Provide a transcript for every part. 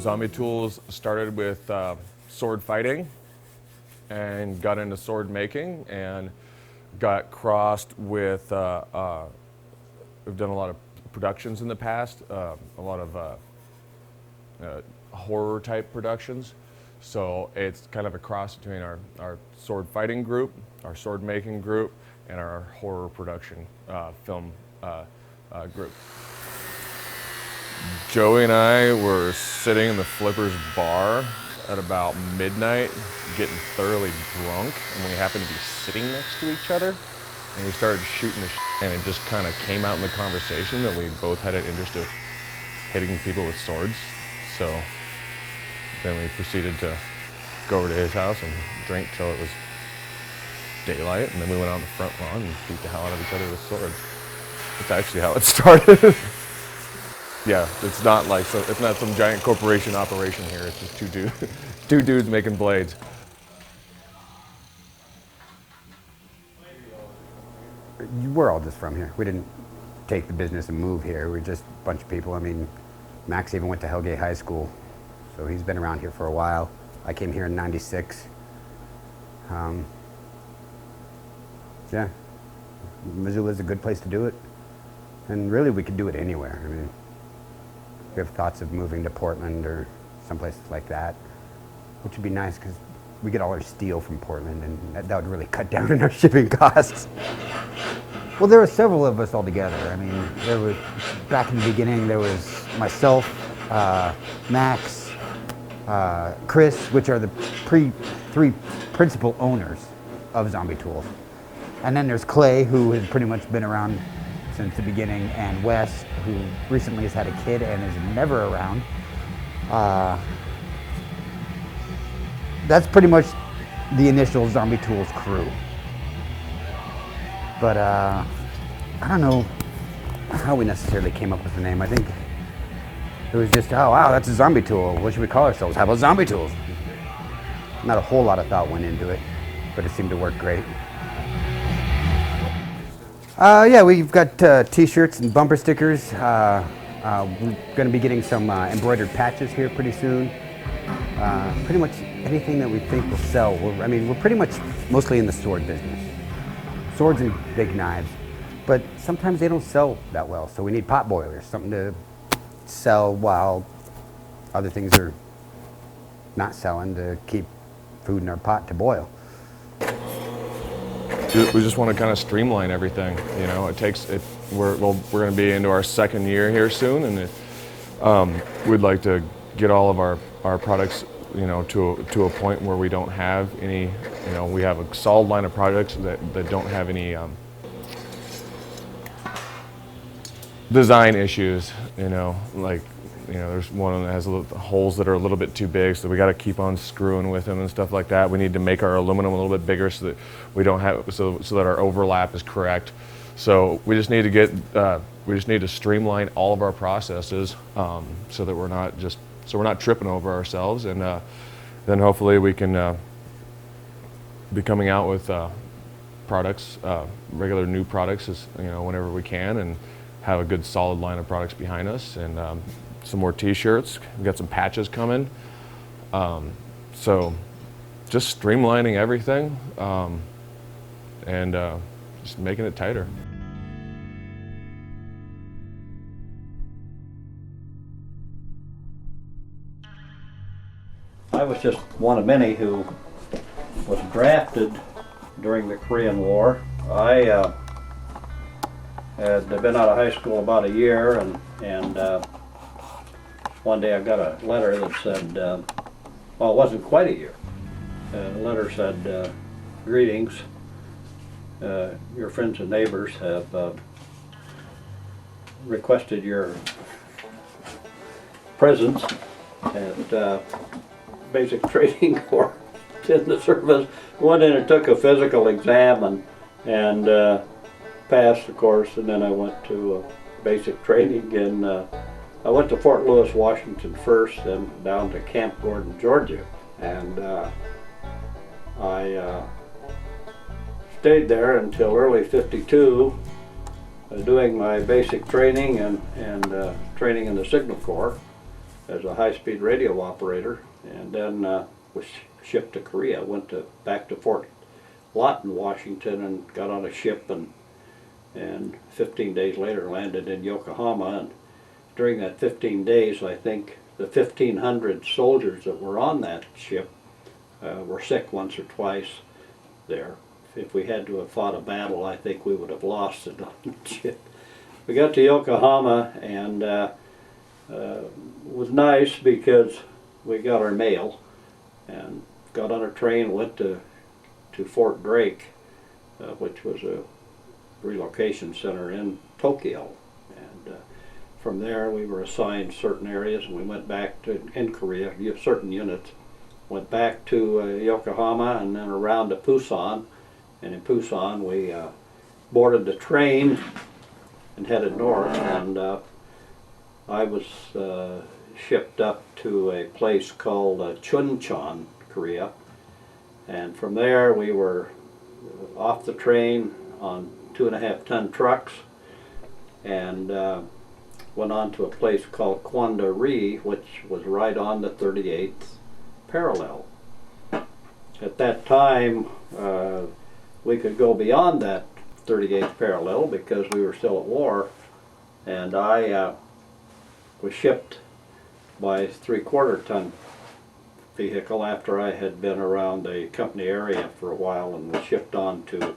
Zombie Tools started with sword fighting and got into sword making and got crossed with, we've done a lot of productions in the past, a lot of horror type productions. So it's kind of a cross between our sword fighting group, our sword making group, and our horror production film group. Joey and I were sitting in the Flippers bar at about midnight, getting thoroughly drunk, and we happened to be sitting next to each other, and we started shooting the shit, and it just kind of came out in the conversation that we both had an interest of hitting people with swords. So then we proceeded to go over to his house and drink till it was daylight, and then we went out on the front lawn and beat the hell out of each other with swords. That's actually how it started. Yeah, it's not like it's not some giant corporation operation here. It's just two dudes making blades. We're all just from here. We didn't take the business and move here. We're just a bunch of people. I mean, Max even went to Hellgate High School, so he's been around here for a while. I came here in '96. Yeah, Missoula is a good place to do it, and really we could do it anywhere. I mean, we have thoughts of moving to Portland or someplace like that, which would be nice because we get all our steel from Portland, and that would really cut down on our shipping costs. Well, there were several of us all together. I mean, there was, back in the beginning, there was myself, Max, Chris, which are the three principal owners of Zombie Tools. And then there's Clay, who has pretty much been around since the beginning, and Wes, who recently has had a kid and is never around. That's pretty much the initial Zombie Tools crew. But I don't know how we necessarily came up with the name. I think it was just, oh wow, that's a zombie tool. What should we call ourselves? How about Zombie Tools? Not a whole lot of thought went into it, but it seemed to work great. Yeah, we've got t-shirts and bumper stickers. We're going to be getting some embroidered patches here pretty soon. Pretty much anything that we think will sell. We're pretty much mostly in the sword business. Swords and big knives. But sometimes they don't sell that well, so we need pot boilers, something to sell while other things are not selling, to keep food in our pot to boil. We just want to kind of streamline everything. You know, we're going to be into our second year here soon, and we'd like to get all of our products, you know, to a point where we don't have any, you know, we have a solid line of products that don't have any design issues. You know, like, you know, there's one that has holes that are a little bit too big, so we got to keep on screwing with them and stuff like that. We need to make our aluminum a little bit bigger so that we don't have so that our overlap is correct. So we just need to streamline all of our processes so that we're not tripping over ourselves, and then hopefully we can be coming out with products, regular new products, whenever we can, and have a good solid line of products behind us, and some more t-shirts. We've got some patches coming. So just streamlining everything and just making it tighter. I was just one of many who was drafted during the Korean War. I had been out of high school about a year, and one day I got a letter that said, well, it wasn't quite a year. The letter said, greetings, your friends and neighbors have requested your presence at basic training course in the service. Went in and took a physical exam and passed the course, and then I went to basic training, and I went to Fort Lewis, Washington first, then down to Camp Gordon, Georgia, and I stayed there until early '52, doing my basic training and training in the Signal Corps. as a high-speed radio operator, and then was shipped to Korea. Went back to Fort Lawton, Washington, and got on a ship, and 15 days later landed in Yokohama. And during that 15 days, I think the 1,500 soldiers that were on that ship were sick once or twice there. If we had to have fought a battle, I think we would have lost it on the ship. We got to Yokohama, and it was nice because we got our mail and got on a train, went to Fort Drake, which was a relocation center in Tokyo. And from there we were assigned certain areas, and we went back to, in Korea, certain units, went back to Yokohama and then around to Busan. And in Busan we boarded the train and headed north, and I was shipped up to a place called Chuncheon, Korea, and from there we were off the train on 2.5-ton trucks, and went on to a place called Kwanda-ri, which was right on the 38th parallel. At that time we could go beyond that 38th parallel because we were still at war, and I was shipped by 3/4-ton vehicle after I had been around the company area for a while, and was shipped on to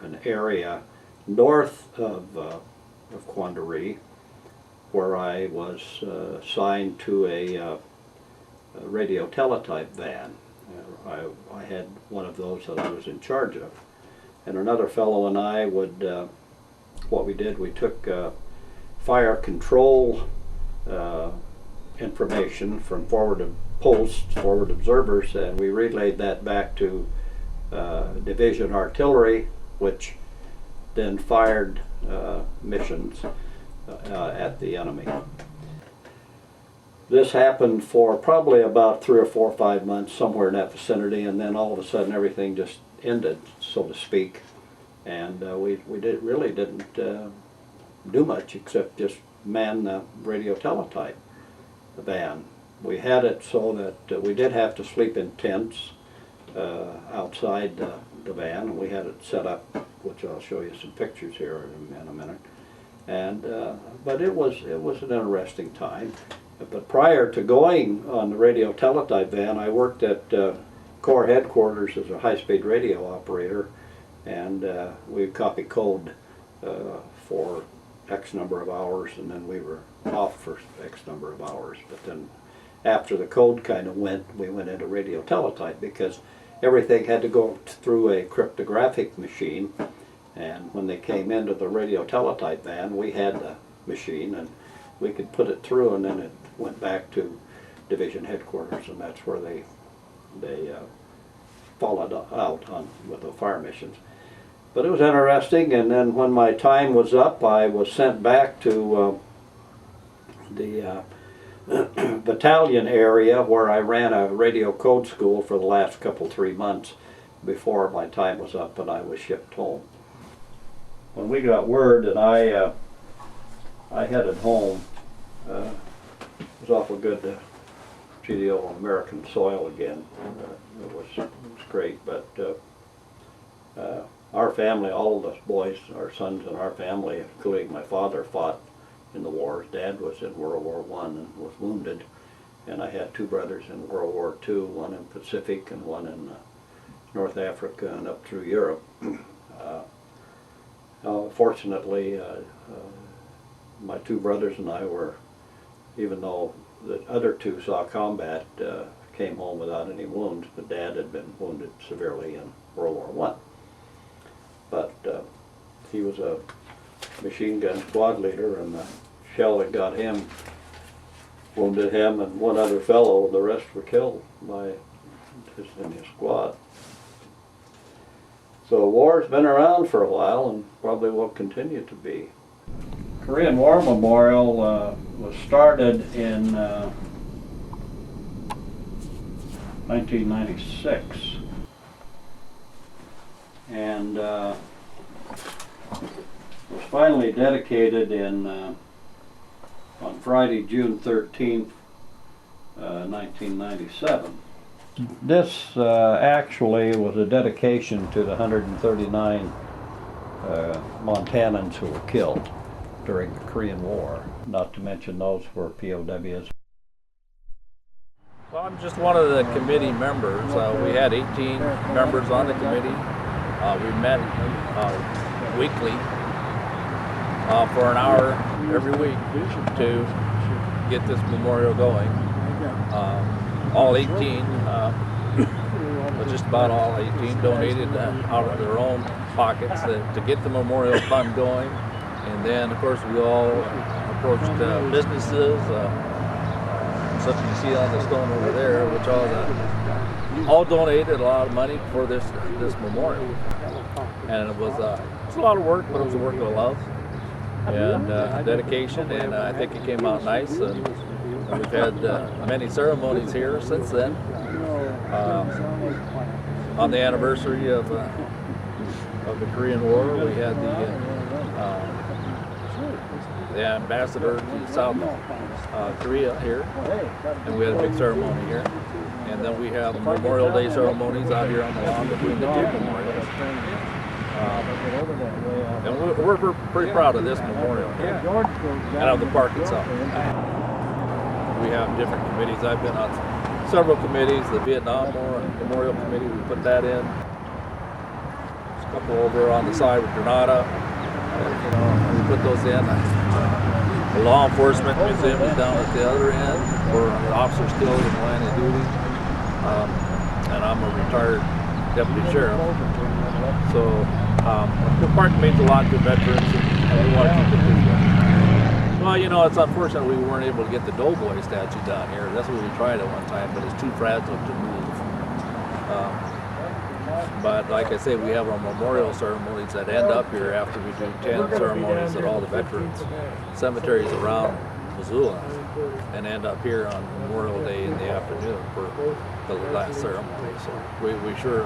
an area north of Kwanda-ri, where I was assigned to a radio teletype van. I had one of those that I was in charge of. And another fellow and I would, what we did, we took fire control information from forward posts, forward observers, and we relayed that back to division artillery, which then fired missions at the enemy. This happened for probably about 3 or 4 or 5 months, somewhere in that vicinity, and then all of a sudden everything just ended, so to speak, and we really didn't do much except just man the radio teletype van. We had it so that we did have to sleep in tents outside the van, and we had it set up, which I'll show you some pictures here in a minute. And but it was an interesting time. But prior to going on the radio teletype van, I worked at Corps headquarters as a high-speed radio operator, and we copy code for X number of hours, and then we were off for X number of hours. But then after the code kind of went, we went into radio teletype because everything had to go through a cryptographic machine, and when they came into the radio teletype van, we had the machine, and we could put it through, and then it went back to division headquarters, and that's where they followed out on with the fire missions. But it was interesting, and then when my time was up, I was sent back to the battalion area where I ran a radio code school for the last 3 months before my time was up and I was shipped home. When we got word that I headed home, it was awful good to see the old American soil again. It was great, but our family, all of us boys, our sons in our family, including my father, fought in the wars. Dad was in World War I and was wounded, and I had 2 brothers in World War II, one in Pacific and one in North Africa and up through Europe. Fortunately, my 2 brothers and I were, even though the other 2 saw combat, came home without any wounds, but Dad had been wounded severely in World War I. But he was a machine gun squad leader, and the shell that got him wounded him and one other fellow. The rest were killed in his squad. So war's been around for a while and probably will continue to be. Korean War Memorial was started in 1996, and was finally dedicated on Friday, June 13th, 1997. This actually was a dedication to the 139 Montanans who were killed during the Korean War, not to mention those who were POWs. Well, I'm just one of the committee members. We had 18 members on the committee. We met weekly for an hour every week to get this memorial going. All 18, just about all 18, donated out of their own pockets to get the memorial fund going. And then, of course, we all approached businesses, such as you see on the stone over there, which all donated a lot of money for this memorial. And it was a lot of work, but it was a work of love and dedication, and I think it came out nice. And we've had many ceremonies here since then. On the anniversary of the Korean War, we had the ambassador to South Korea here, and we had a big ceremony here. And then we have Memorial Day ceremonies out here on the lawn between the two memorials. And we're pretty proud of this memorial and of the park itself. We have different committees. I've been on several committees. The Vietnam War Memorial Committee, we put that in. There's a couple over on the side with Granada. We put those in. The Law Enforcement Museum is down at the other end for officers still in line of duty. And I'm a retired deputy sheriff. So the park means a lot to veterans, and we want to keep it this way. Well, it's unfortunate we weren't able to get the Doughboy statue down here. That's what we tried at one time, but it's too fragile to move. But like I say, we have our memorial ceremonies that end up here after we do 10 ceremonies at all the veterans cemeteries around Missoula, and end up here on Memorial Day in the afternoon for the last ceremony. So we sure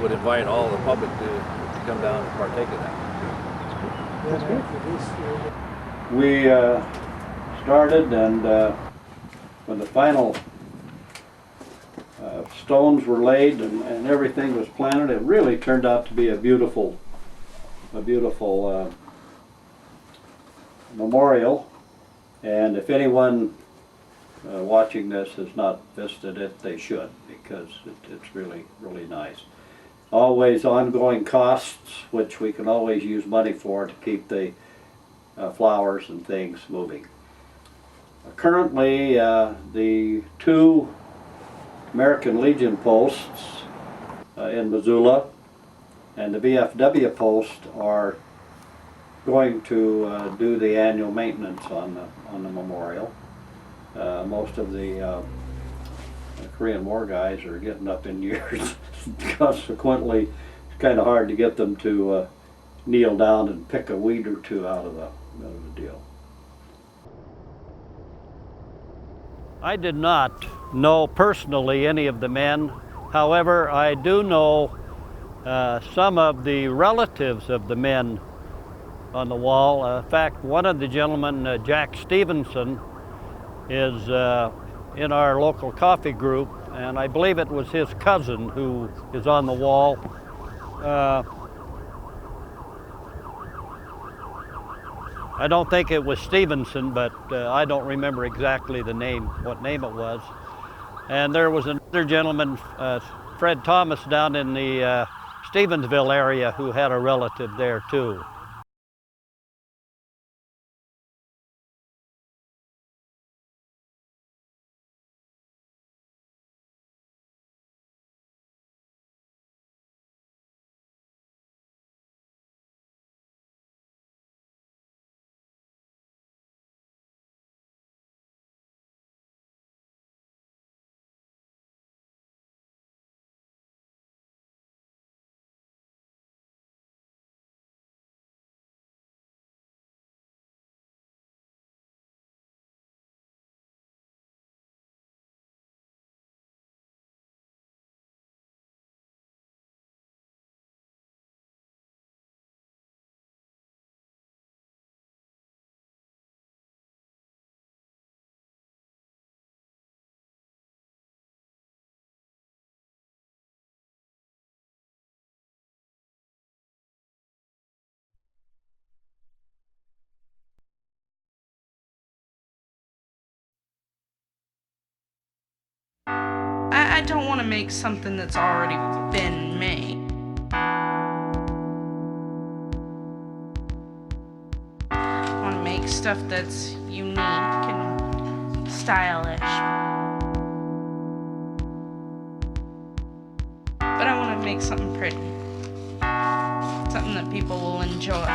would invite all the public to come down and partake in that. We started, and when the final stones were laid and everything was planted, it really turned out to be a beautiful memorial. And if anyone watching this has not visited it, they should, because it's really, really nice. Always ongoing costs, which we can always use money for to keep the flowers and things moving. Currently, the two American Legion posts in Missoula and the VFW post are going to do the annual maintenance on the memorial. Most of the Korean War guys are getting up in years. Consequently, it's kind of hard to get them to kneel down and pick a weed or two out of the deal. I did not know personally any of the men. However, I do know some of the relatives of the men on the wall. In fact, one of the gentlemen, Jack Stevenson, is in our local coffee group, and I believe it was his cousin who is on the wall. I don't think it was Stevenson, but I don't remember exactly the name, what name it was. And there was another gentleman, Fred Thomas, down in the Stevensville area, who had a relative there too. I don't want to make something that's already been made. I want to make stuff that's unique and stylish. But I want to make something pretty. Something that people will enjoy.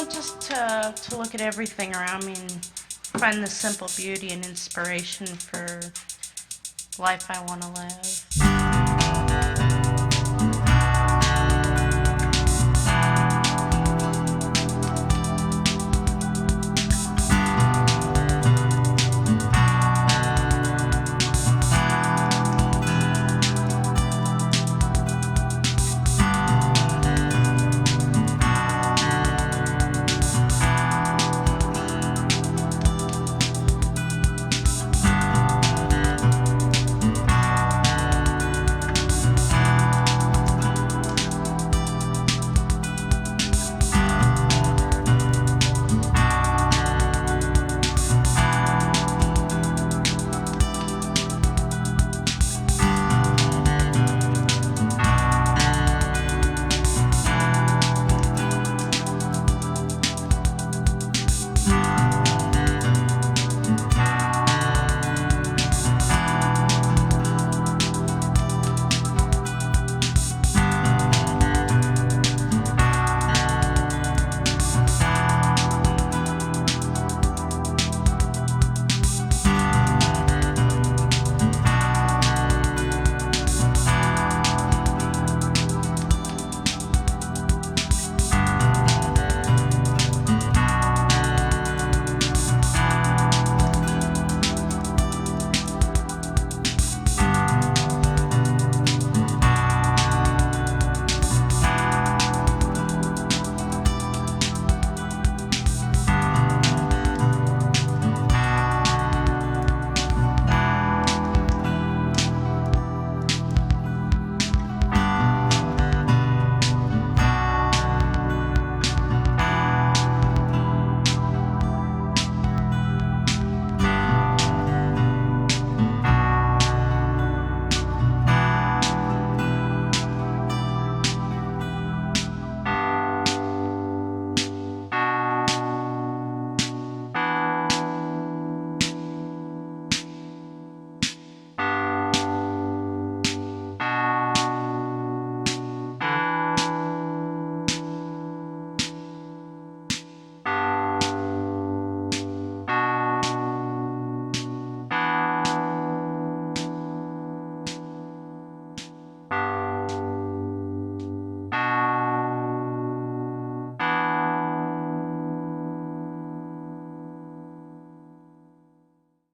Just to look at everything around me and find the simple beauty and inspiration for life I want to live.